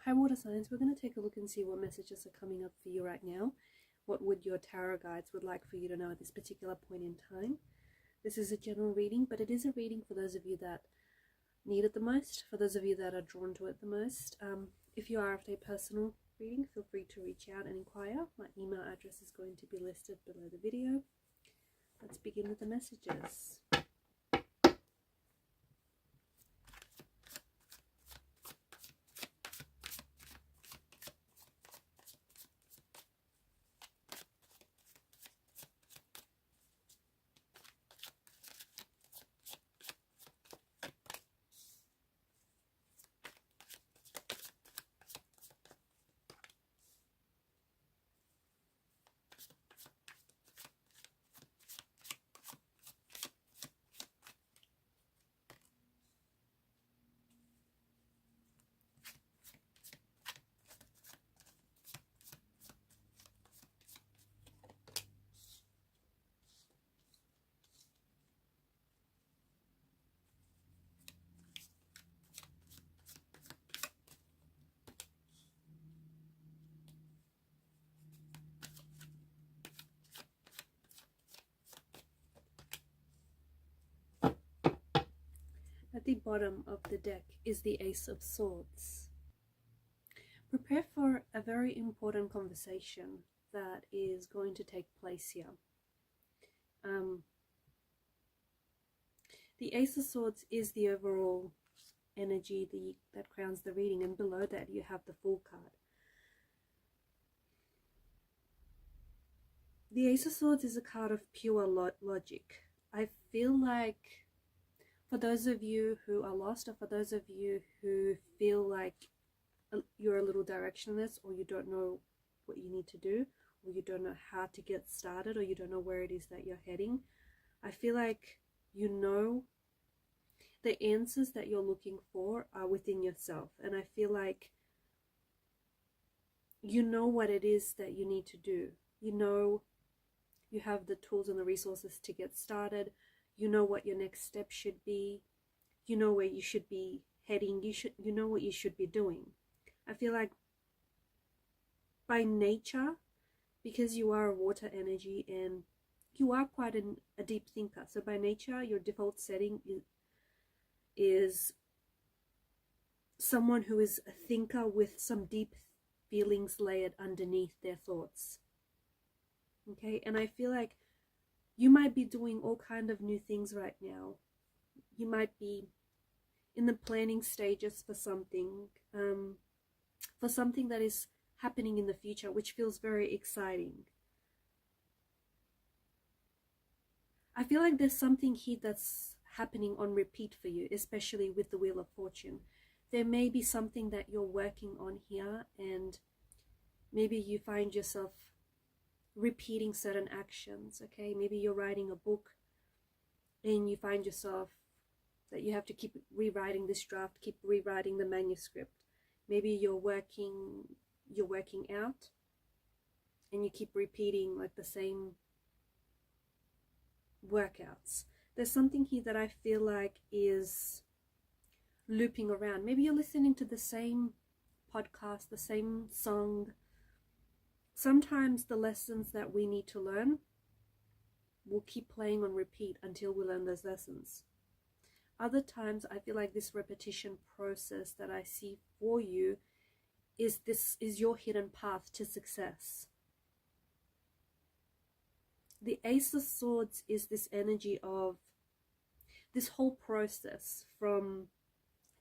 Hi water signs, we're going to take a look and see what messages are coming up for you right now. What would your tarot guides would like for you to know at this particular point in time. This is a general reading, but it is a reading for those of you that need it the most, for those of you that are drawn to it the most. If you are after a personal reading, feel free to reach out and inquire. My email address is going to be listed below the video. Let's begin with the messages. At the bottom of the deck is the Ace of Swords. Prepare for a very important conversation that is going to take place here. The Ace of Swords is the overall energy that crowns the reading, and below that you have the Fool card. The Ace of Swords is a card of pure logic. I feel like for those of you who are lost, or for those of you who feel like you're a little directionless, or you don't know what you need to do, or you don't know how to get started, or you don't know where it is that you're heading, I feel like you know the answers that you're looking for are within yourself. And I feel like you know what it is that you need to do. You know you have the tools and the resources to get started. You know what your next step should be. You know where you should be heading. You know what you should be doing. I feel like by nature, because you are a water energy and you are quite a deep thinker, so by nature your default setting is someone who is a thinker with some deep feelings layered underneath their thoughts. Okay, and I feel like you might be doing all kind of new things right now. You might be in the planning stages for something that is happening in the future, which feels very exciting. I feel like there's something here that's happening on repeat for you, especially with the Wheel of Fortune. There may be something that you're working on here, and maybe you find yourself repeating certain actions. Okay, maybe you're writing a book and you find yourself that you have to keep rewriting this draft, keep rewriting the manuscript. Maybe you're working out and you keep repeating like the same workouts. There's something here that I feel like is looping around. Maybe you're listening to the same podcast, the same song. Sometimes the lessons that we need to learn will keep playing on repeat until we learn those lessons. Other times I feel like this repetition process that I see for you is your hidden path to success. The Ace of Swords is this energy of this whole process, from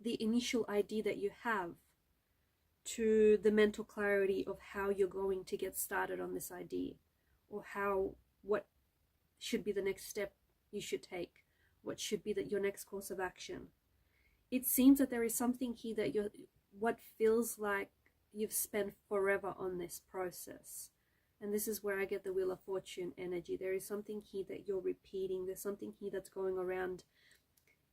the initial idea that you have to the mental clarity of how you're going to get started on this idea, or what should be the next step you should take, what should be your next course of action. It seems that there is something here that what feels like you've spent forever on this process. And this is where I get the Wheel of Fortune energy. There is something here that you're repeating. There's something here that's going around.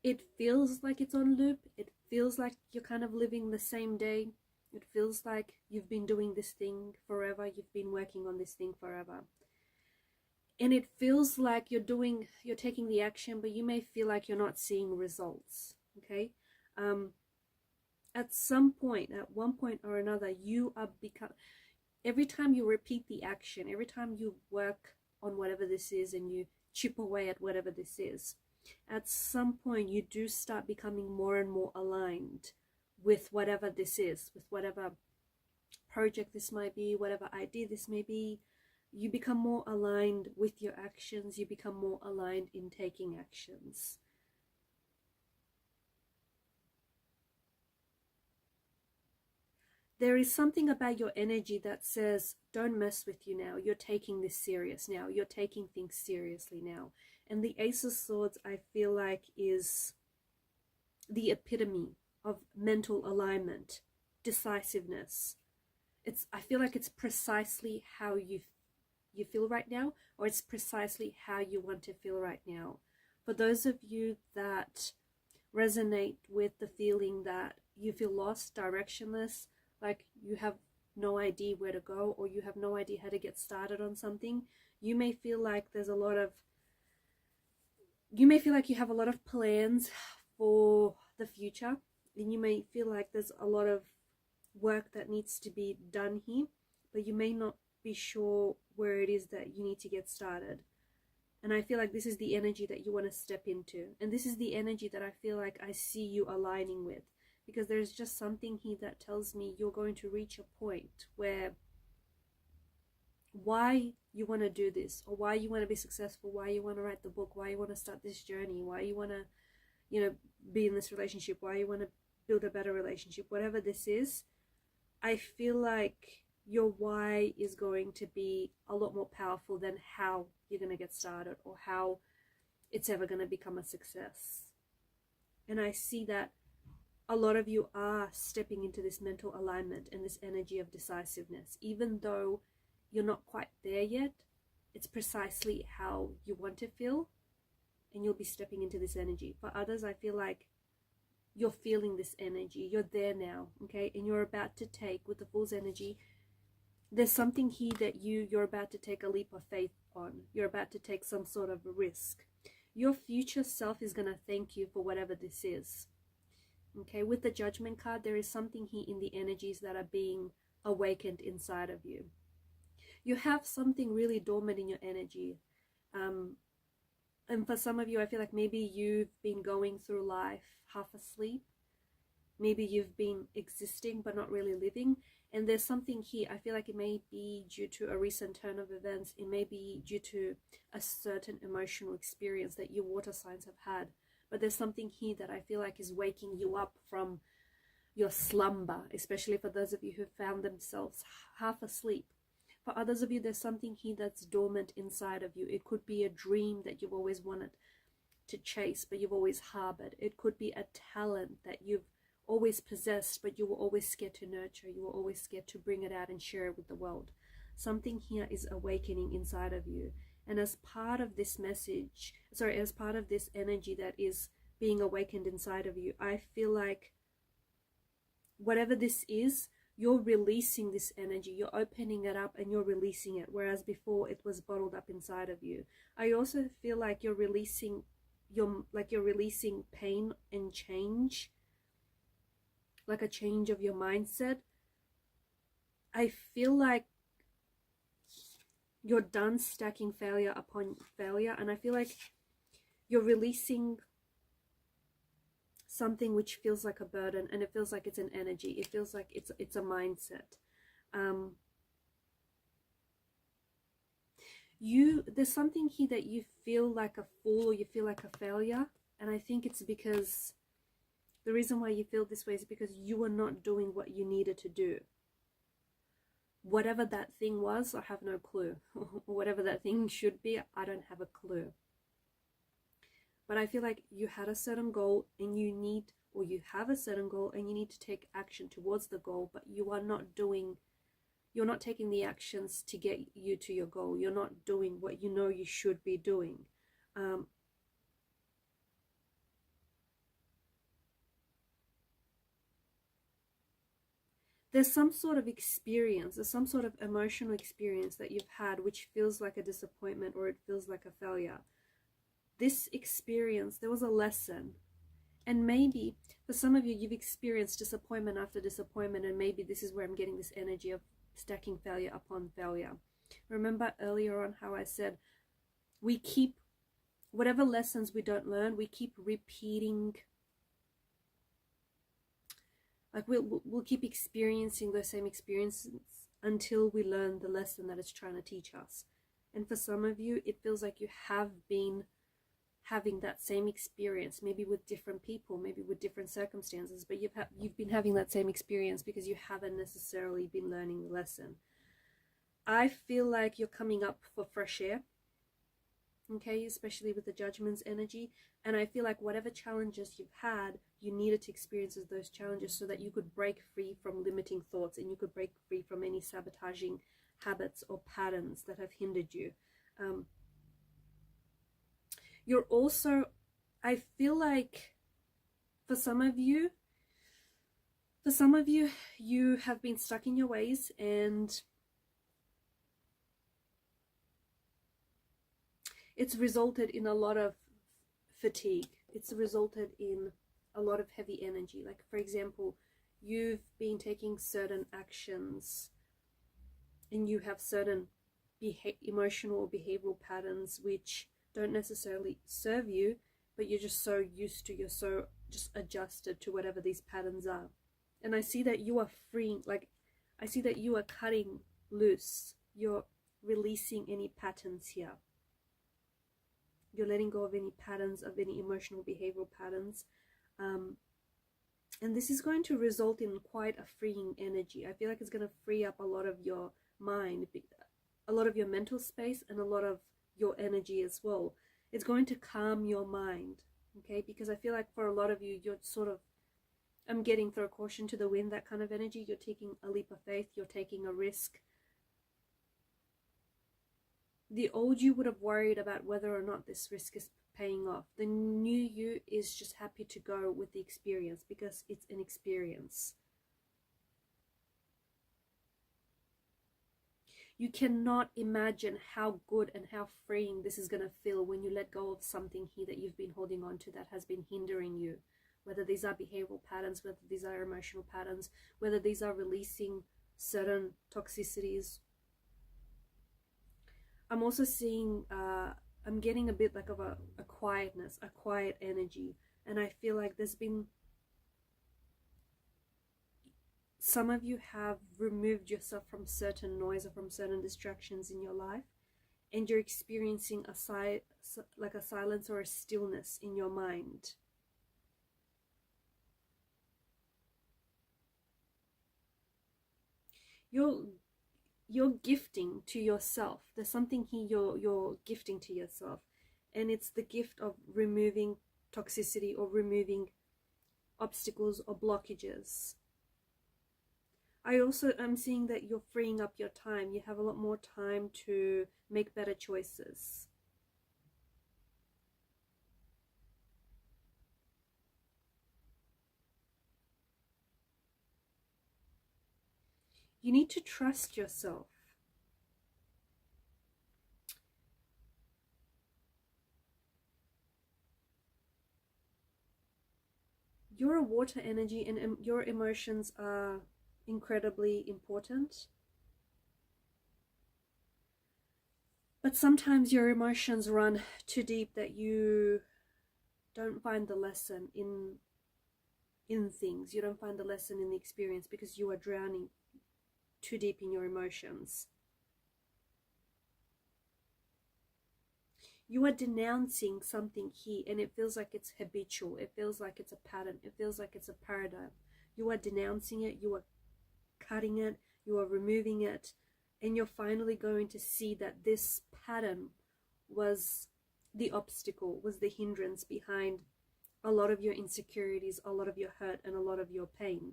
It feels like it's on loop. It feels like you're kind of living the same day. It feels like you've been doing this thing forever. You've been working on this thing forever. And it feels like you're taking the action, but you may feel like you're not seeing results. Okay? at some point, at one point or another, you are every time you repeat the action, every time you work on whatever this is and you chip away at whatever this is, at some point you do start becoming more and more aligned with whatever this is, with whatever project this might be, whatever idea this may be. You become more aligned with your actions, you become more aligned in taking actions. There is something about your energy that says, don't mess with you now. You're taking this serious now. You're taking things seriously now. And the Ace of Swords, I feel like, is the epitome of mental alignment, decisiveness. I feel like it's precisely how you feel right now, or it's precisely how you want to feel right now. For those of you that resonate with the feeling that you feel lost, directionless, like you have no idea where to go, or you have no idea how to get started on something, you may feel like you have a lot of plans for the future, and you may feel like there's a lot of work that needs to be done here, but you may not be sure where it is that you need to get started. And I feel like this is the energy that you want to step into, and this is the energy that I feel like I see you aligning with, because there's just something here that tells me you're going to reach a point where why you want to do this, or why you want to be successful, why you want to write the book, why you want to start this journey, why you want to, be in this relationship, why you want to build a better relationship, whatever this is, I feel like your why is going to be a lot more powerful than how you're going to get started or how it's ever going to become a success. And I see that a lot of you are stepping into this mental alignment and this energy of decisiveness. Even though you're not quite there yet, it's precisely how you want to feel, and you'll be stepping into this energy. For others, I feel like you're feeling this energy. You're there now, okay? And you're about to take, with the Fool's energy, there's something here that you're about to take a leap of faith on. You're about to take some sort of a risk. Your future self is going to thank you for whatever this is. Okay, with the Judgment card, there is something here in the energies that are being awakened inside of you. You have something really dormant in your energy. And for some of you, I feel like maybe you've been going through life half asleep. Maybe you've been existing but not really living. And there's something here, I feel like it may be due to a recent turn of events. It may be due to a certain emotional experience that you water signs have had. But there's something here that I feel like is waking you up from your slumber, especially for those of you who found themselves half asleep. For others of you, there's something here that's dormant inside of you. It could be a dream that you've always wanted to chase, but you've always harbored. It could be a talent that you've always possessed, but you were always scared to nurture. You were always scared to bring it out and share it with the world. Something here is awakening inside of you. And as part of this message, as part of this energy that is being awakened inside of you, I feel like whatever this is, you're releasing this energy. You're opening it up and you're releasing it, whereas before it was bottled up inside of you. I also feel like you're releasing pain and change, like a change of your mindset. I feel like you're done stacking failure upon failure, and I feel like you're releasing something which feels like a burden, and it feels like it's an energy. It feels like it's a mindset. There's something here that you feel like a fool, or you feel like a failure, and I think it's because the reason why you feel this way is because you were not doing what you needed to do. Whatever that thing was, I have no clue. Whatever that thing should be, I don't have a clue. But I feel like you had a certain goal and you have a certain goal and you need to take action towards the goal, but you're not taking the actions to get you to your goal. You're not doing what you know you should be doing. There's some sort of experience, there's some sort of emotional experience that you've had which feels like a disappointment, or it feels like a failure. This experience, there was a lesson, And maybe for some of you, you've experienced disappointment after disappointment, and maybe this is where I'm getting this energy of stacking failure upon failure. Remember earlier on how I said we keep, whatever lessons we don't learn, we keep repeating. Like we'll keep experiencing those same experiences until we learn the lesson that it's trying to teach us. And for some of you, it feels like you have been having that same experience, maybe with different people, maybe with different circumstances, but you've been having that same experience because you haven't necessarily been learning the lesson. I feel like you're coming up for fresh air, okay, especially with the Judgment's energy. And I feel like whatever challenges you've had, you needed to experience those challenges so that you could break free from limiting thoughts and you could break free from any sabotaging habits or patterns that have hindered you. You're also, I feel like for some of you, you have been stuck in your ways, and it's resulted in a lot of fatigue. It's resulted in a lot of heavy energy. Like, for example, you've been taking certain actions and you have certain emotional or behavioral patterns which don't necessarily serve you, but you're just so used to, you're so just adjusted to whatever these patterns are. And I see that you are freeing, like, I see that you are cutting loose. You're releasing any patterns here. You're letting go of any patterns, of any emotional behavioral patterns. And this is going to result in quite a freeing energy. I feel like it's going to free up a lot of your mind, a lot of your mental space, and a lot of your energy as well. It's going to calm your mind, okay? Because I feel like for a lot of you, you're sort of, I'm getting throw caution to the wind, that kind of energy. You're taking a leap of faith. You're taking a risk. The old you would have worried about whether or not this risk is paying off. The new you is just happy to go with the experience because it's an experience. You cannot imagine how good and how freeing this is going to feel when you let go of something here that you've been holding on to that has been hindering you. Whether these are behavioral patterns, whether these are emotional patterns, whether these are releasing certain toxicities. I'm also seeing, I'm getting a bit like of a quietness, a quiet energy. And I feel like there's been, some of you have removed yourself from certain noise or from certain distractions in your life. And you're experiencing like a silence or a stillness in your mind. You're gifting to yourself. There's something here you're gifting to yourself, and it's the gift of removing toxicity or removing obstacles or blockages. I also am seeing that you're freeing up your time. You have a lot more time to make better choices. You need to trust yourself. You're a water energy, and your emotions are incredibly important. But sometimes your emotions run too deep that you don't find the lesson in things. You don't find the lesson in the experience because you are drowning too deep in your emotions. You are denouncing something here, and it feels like it's habitual. It feels like it's a pattern. It feels like it's a paradigm. You are denouncing it. You are cutting it. You are removing it. And you're finally going to see that this pattern was the obstacle, was the hindrance behind a lot of your insecurities, a lot of your hurt, and a lot of your pain.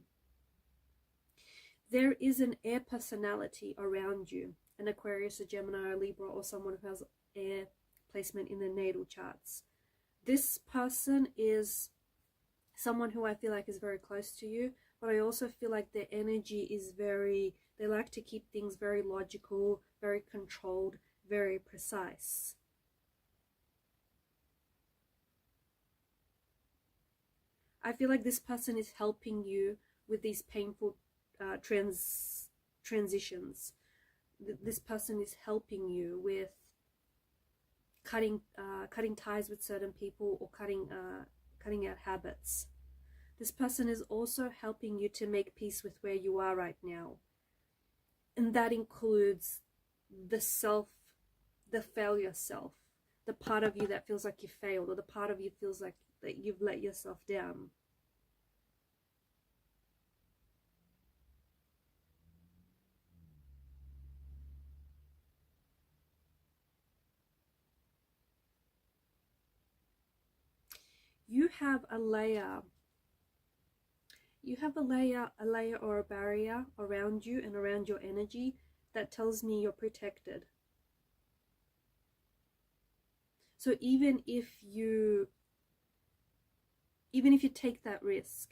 There is an air personality around you, an Aquarius, a Gemini, a Libra, or someone who has air placement in their natal charts. This person is someone who I feel like is very close to you, but I also feel like their energy is very, they like to keep things very logical, very controlled, very precise. I feel like this person is helping you with these painful transitions. This person is helping you with cutting ties with certain people, or cutting out habits. This person is also helping you to make peace with where you are right now. And that includes the failure self, the part of you that feels like you failed, or the part of you feels like that you've let yourself down. You have a layer or a barrier around you and around your energy that tells me you're protected. So even if you take that risk,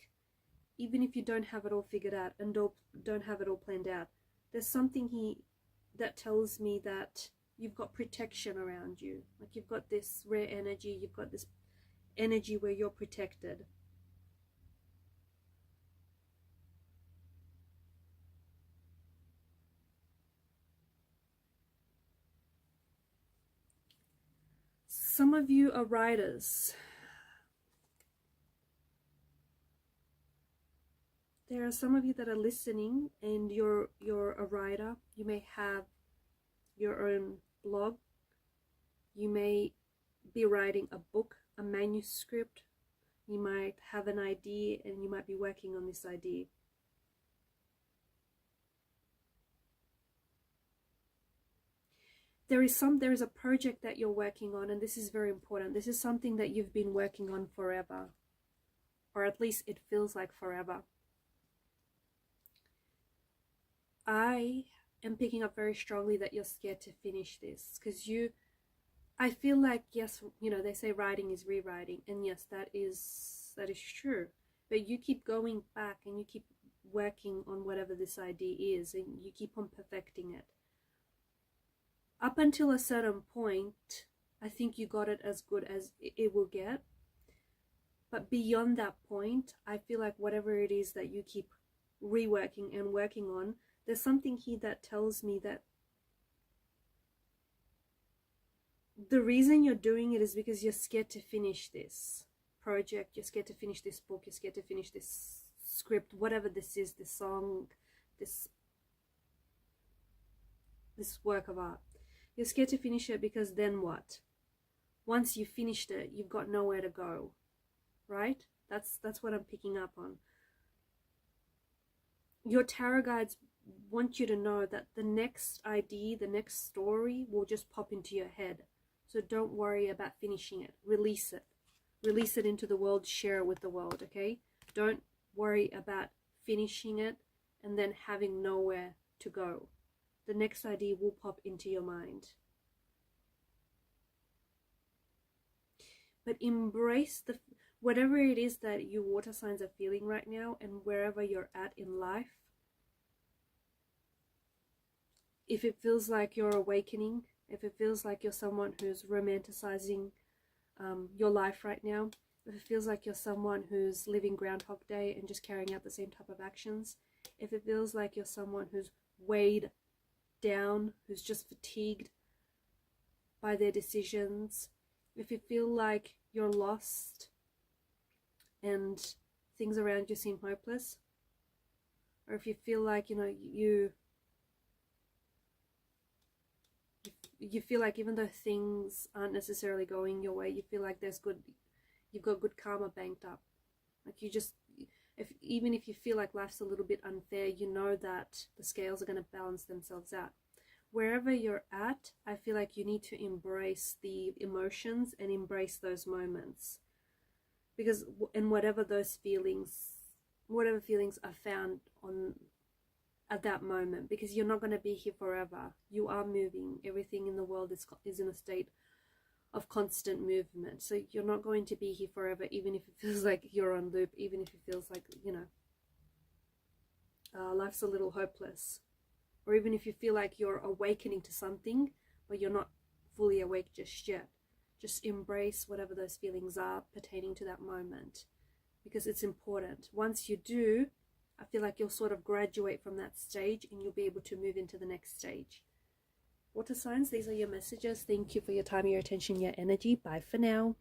even if you don't have it all figured out and don't have it all planned out, there's something that tells me that you've got protection around you. Like you've got this rare energy, you've got this energy where you're protected. Some of you are writers. There are some of you that are listening and you're a writer. You may have your own blog. You may be writing a book, a manuscript. You might have an idea and you might be working on this idea. There is a project that you're working on, and this is very important. This is something that you've been working on forever, or at least it feels like forever. I am picking up very strongly that you're scared to finish this, because I feel like, yes, they say writing is rewriting, and yes, that is true, but you keep going back and you keep working on whatever this idea is, and you keep on perfecting it. Up until a certain point, I think you got it as good as it will get. But beyond that point, I feel like whatever it is that you keep reworking and working on, there's something here that tells me that the reason you're doing it is because you're scared to finish this project, you're scared to finish this book, you're scared to finish this script, whatever this is, this song, this work of art. You're scared to finish it because then what? Once you've finished it, you've got nowhere to go, right? That's what I'm picking up on. Your tarot guides want you to know that the next idea, the next story will just pop into your head. So don't worry about finishing it. Release it. Release it into the world. Share it with the world, okay? Don't worry about finishing it and then having nowhere to go. The next idea will pop into your mind. But embrace whatever it is that you water signs are feeling right now, and wherever you're at in life. If it feels like you're awakening, if it feels like you're someone who's romanticizing your life right now, if it feels like you're someone who's living Groundhog Day and just carrying out the same type of actions, if it feels like you're someone who's weighed down, who's just fatigued by their decisions, if you feel like you're lost and things around you seem hopeless, or if you feel like you feel like even though things aren't necessarily going your way, you feel like you've got good karma banked up. Like even if you feel like life's a little bit unfair, you know that the scales are going to balance themselves out. Wherever you're at, I feel like you need to embrace the emotions and embrace those moments. Because, and whatever feelings are found at that moment, because you're not going to be here forever. You are moving. Everything in the world is in a state of constant movement. So you're not going to be here forever, even if it feels like you're on loop, even if it feels like, life's a little hopeless. Or even if you feel like you're awakening to something, but you're not fully awake just yet. Just embrace whatever those feelings are pertaining to that moment. because it's important. Once you do, I feel like you'll sort of graduate from that stage and you'll be able to move into the next stage. Water signs, these are your messages. Thank you for your time, your attention, your energy. Bye for now.